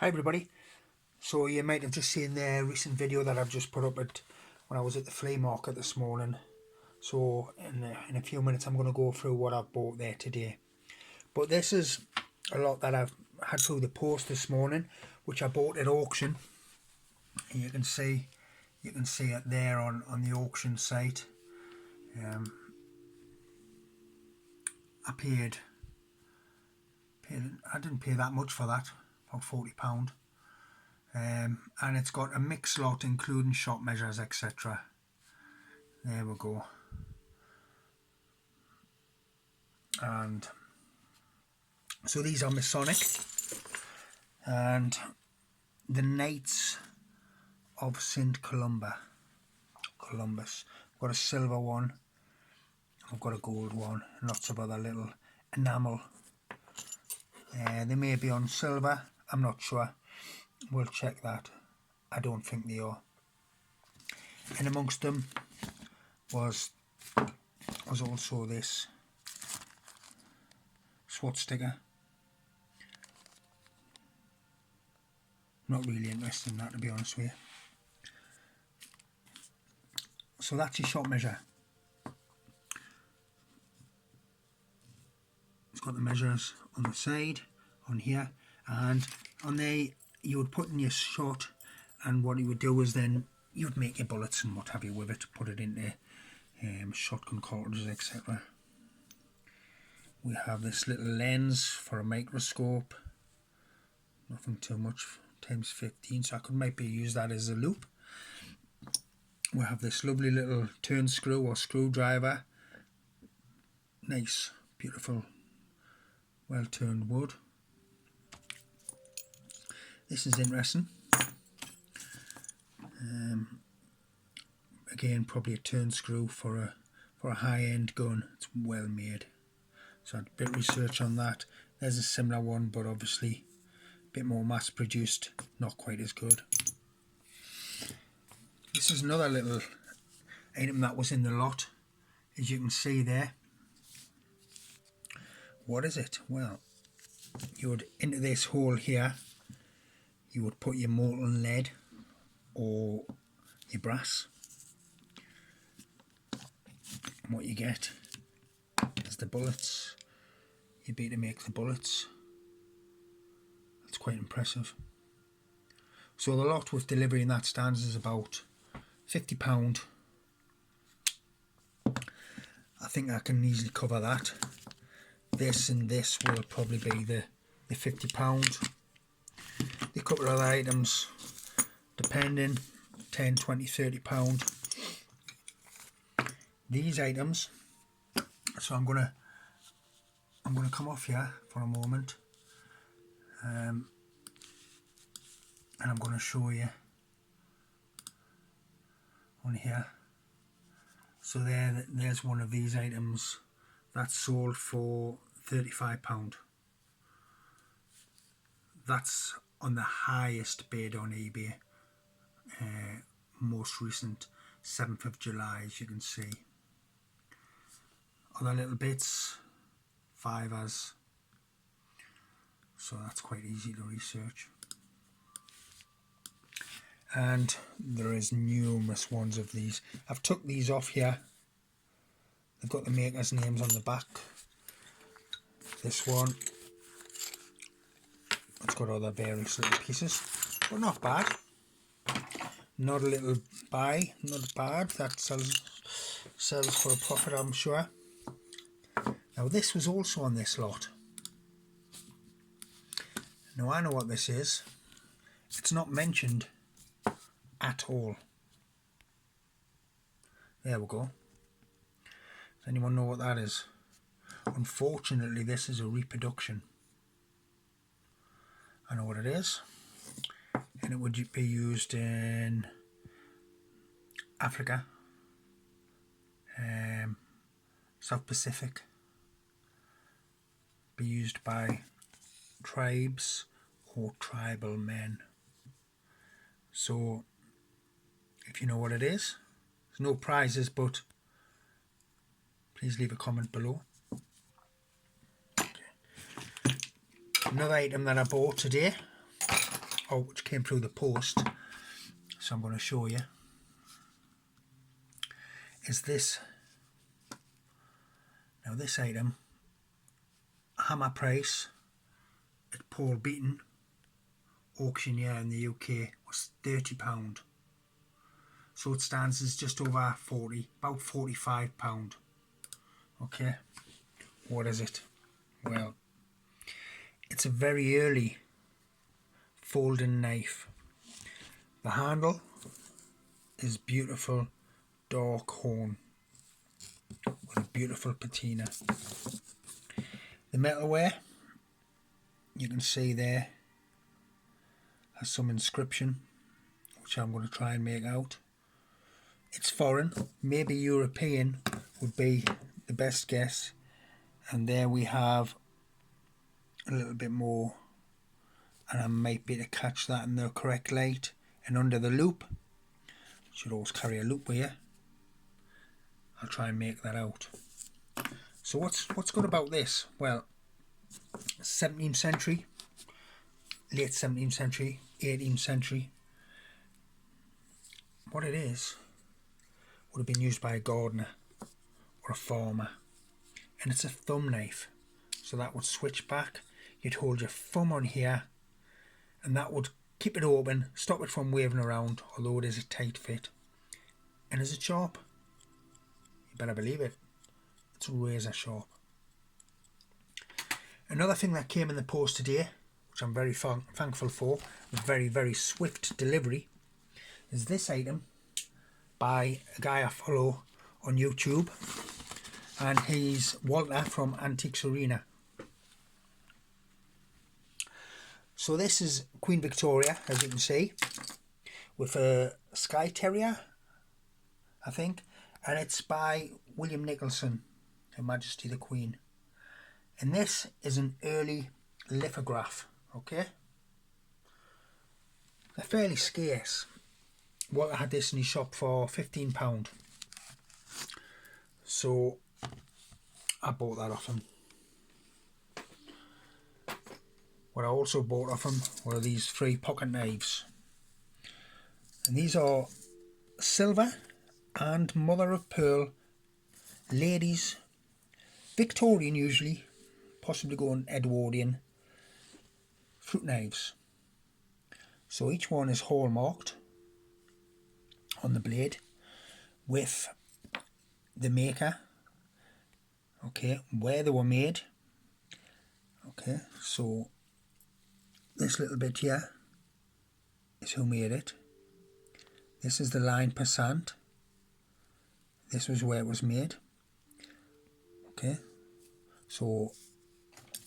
Hi everybody. So you might have just seen the recent video that I've just put up when I was at the flea market this morning. So in a few minutes I'm going to go through what I've bought there today. But this is a lot that I've had through the post this morning, which I bought at auction. And you can see it there on the auction site. I didn't pay that much for that, about £40. And it's got a mixed lot including shot measures, etc. There we go. And so these are Masonic, and the Knights of St. Columbus. I've got a silver one, I've got a gold one, and lots of other little enamel. They may be on silver, I'm not sure. We'll check that. I don't think they are. And amongst them was also this SWAT sticker. Not really interested in that, to be honest with you. So that's your shot measure. It's got the measures on the side, on here, and on there you would put in your shot, and what you would do is then you would make your bullets and what have you with it, put it into shotgun cartridges, etc. We have this little lens for a microscope, nothing too much, times 15, so I might use that as a loop. We have this lovely little turn screw or screwdriver, nice, beautiful, well turned wood. This is interesting. Again, probably a turn screw for a high-end gun. It's well made. So I did a bit of research on that. There's a similar one, but obviously a bit more mass produced, not quite as good. This is another little item that was in the lot, as you can see there. What is it? Well, you would, into this hole here, you would put your molten lead or your brass. And what you get is the bullets. You'd be to make the bullets. That's quite impressive. So the lot with delivery in that stands is about £50. I think I can easily cover that. This and this will probably be the £50. A couple of other items, depending, £10, £20, £30. These items, so I'm gonna come off here for a moment, and I'm gonna show you on here. So there's one of these items that's sold for £35. That's on the highest bid on eBay, most recent 7th of July, as you can see. Other little bits, fivers, so that's quite easy to research. And there is numerous ones of these. I've took these off here. They've got the makers' names on the back. This one, it's got other various little pieces, but not bad. Not a little buy, not bad. That sells for a profit, I'm sure. Now this was also on this lot. Now I know what this is. It's not mentioned at all. There we go. Does anyone know what that is? Unfortunately, this is a reproduction. I know what it is, and it would be used in Africa, South Pacific. Be used by tribes or tribal men. So if you know what it is, there's no prizes, but please leave a comment below. Okay. Another item that I bought today out which came through the post, so I'm going to show you, is this. Now this item, hammer price at Paul Beaton auctioneer in the UK was £30. So it stands as just over 40, about £45. Okay, what is it? Well, it's a very early folding knife. The handle is beautiful dark horn with a beautiful patina. The metalware, you can see there, has some inscription which I'm going to try and make out. It's foreign, maybe European would be the best guess. And there we have a little bit more, and I might be able to catch that in the correct light. And under the loop, should always carry a loop with you. I'll try and make that out. So what's good about this? Well, 17th century, late 17th century, 18th century. What it is would have been used by a gardener or a farmer, and it's a thumb knife. So that would switch back. You'd hold your thumb on here, and that would keep it open, stop it from waving around, although it is a tight fit. And is it sharp? You better believe it. It's razor sharp. Another thing that came in the post today, which I'm very thankful for, very, very swift delivery, is this item by a guy I follow on YouTube, and he's Walter from Antiques Arena. So this is Queen Victoria, as you can see, with a Skye Terrier, I think, and it's by William Nicholson, Her Majesty the Queen. And this is an early lithograph, okay? They're fairly scarce. Walter had this in his shop for £15. So I bought that off him. What I also bought off him were these 3 pocket knives. And these are silver and mother of pearl ladies, Victorian usually, possibly going Edwardian, fruit knives. So each one is hallmarked on the blade with the maker, okay, where they were made. Okay, so this little bit here is who made it. This is the line percent. This was where it was made. Okay, so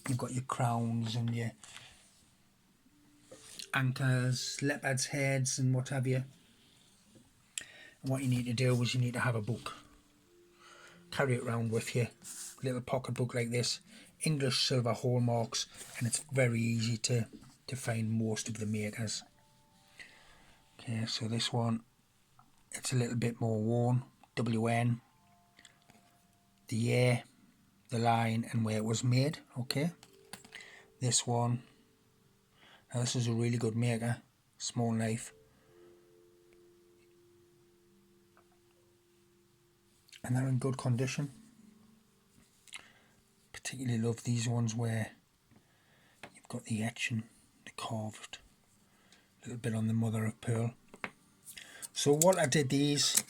you've got your crowns and your anchors, leopards' heads and what have you. And what you need to do is you need to have a book. Carry it around with you. Little pocket book like this. English silver hallmarks, and it's very easy to find most of the makers. Okay, so this one, it's a little bit more worn. WN, the year, the line, and where it was made. Okay, this one, now this is a really good maker, small knife, and they're in good condition. Particularly love these ones where you've got the etching, the carved, a little bit on the mother of pearl. So what I did these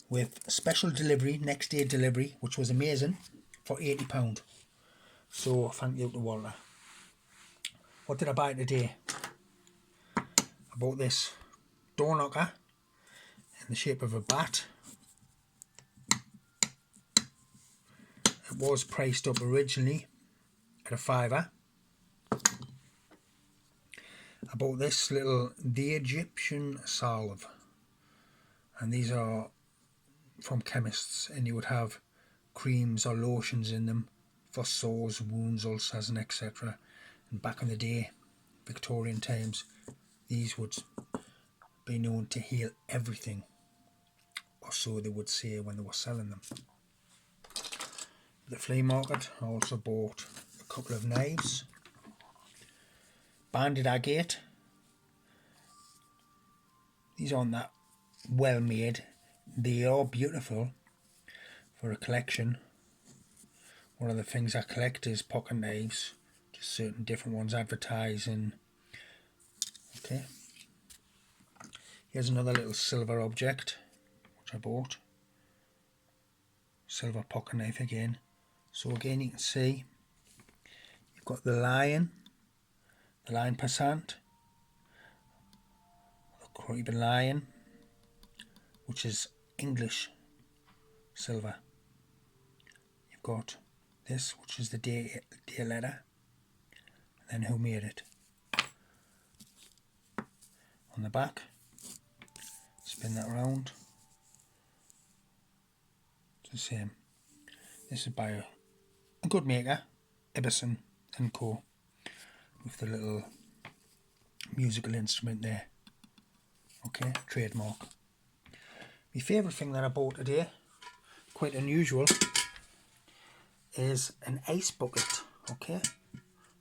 with special delivery, next day delivery, which was amazing, for £80. So thank you to Walter. What did I buy today? I bought this door knocker in the shape of a bat. It was priced up originally at £5. I bought this little The Egyptian Salve, and these are from chemists, and you would have creams or lotions in them for sores, wounds, ulcers and etc. And back in the day, Victorian times, these would be known to heal everything, or so they would say when they were selling them. At the flea market, I also bought a couple of knives. Banded agate, These aren't that well made. They are beautiful for a collection. One of the things I collect is pocket knives, just certain different ones advertising. Okay, here's another little silver object which I bought. Silver pocket knife again. So again, you can see you've got the lion passant, the Creeping Lion, which is English silver. You've got this, which is the day letter, and then who made it. On the back, spin that around. It's the same. This is by a good maker, Ibison & Co. with the little musical instrument there. Okay, trademark. My favourite thing that I bought today, quite unusual, is an ice bucket. Okay,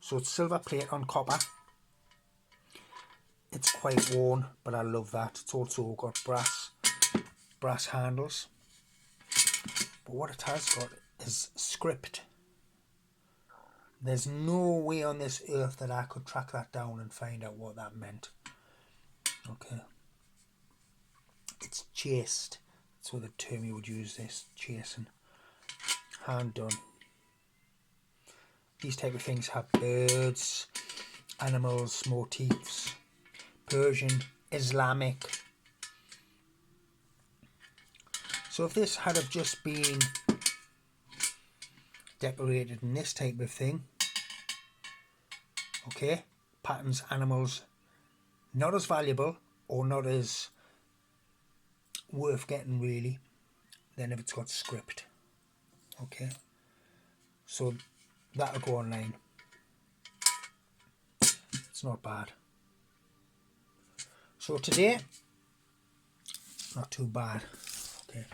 so it's silver plate on copper. It's quite worn, but I love that. It's also got brass handles. But what it has got is script. There's no way on this earth that I could track that down and find out what that meant. Okay. It's chased. That's what the term you would use this, chasing. Hand done. These type of things have birds, animals, motifs, Persian, Islamic. So if this had have just been decorated in this type of thing, okay, patterns, animals, not as valuable or not as worth getting really, then if it's got script, okay, so that'll go online. It's not bad. So today, not too bad. Okay,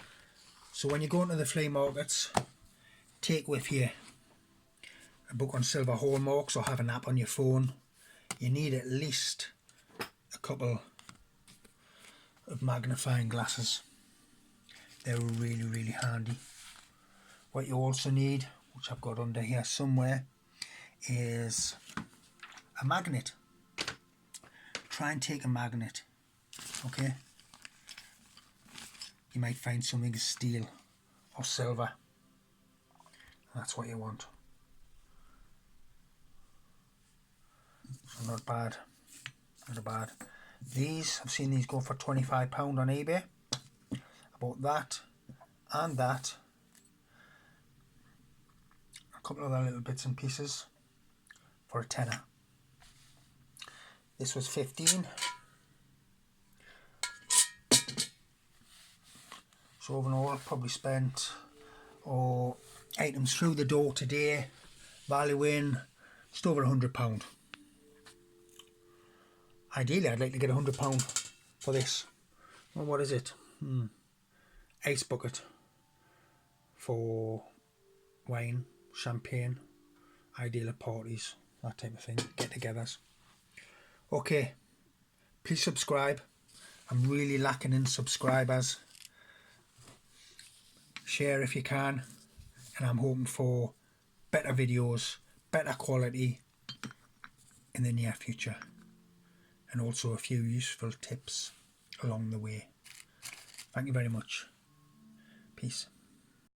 so when you go into the flea markets, take with you a book on silver hallmarks or have an app on your phone. You need at least a couple of magnifying glasses. They're really, really handy. What you also need, which I've got under here somewhere, is a magnet. Try and take a magnet, okay? You might find something steel or silver. That's what you want. So not bad, not bad. These, I've seen these go for £25 on eBay. I bought that and that. A couple of other little bits and pieces for a tenner. This was 15. So overall, I've probably spent items through the door today, valuing just over £100. Ideally, I'd like to get £100 for this. Well, what is it? Ice bucket for wine, champagne, ideal at parties, that type of thing, get-togethers. Okay, please subscribe. I'm really lacking in subscribers. Share if you can, and I'm hoping for better videos, better quality in the near future, and also a few useful tips along the way. Thank you very much. Peace.